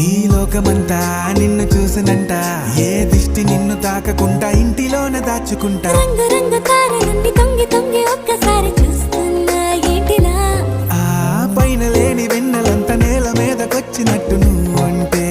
ఈ లోకమంతా నిన్ను చూసినంట, ఏ దిష్టి నిన్ను తాకకుండా ఇంటిలోన దాచుకుంటా. రంగు రంగు తారలన్నీ తొంగి తొంగి ఒక్కసారి చూస్తున్నా ఏంటిలా? ఆ పైన లేని వెన్నెలంత నేల మీదకొచ్చినట్టు నువ్వు అంటే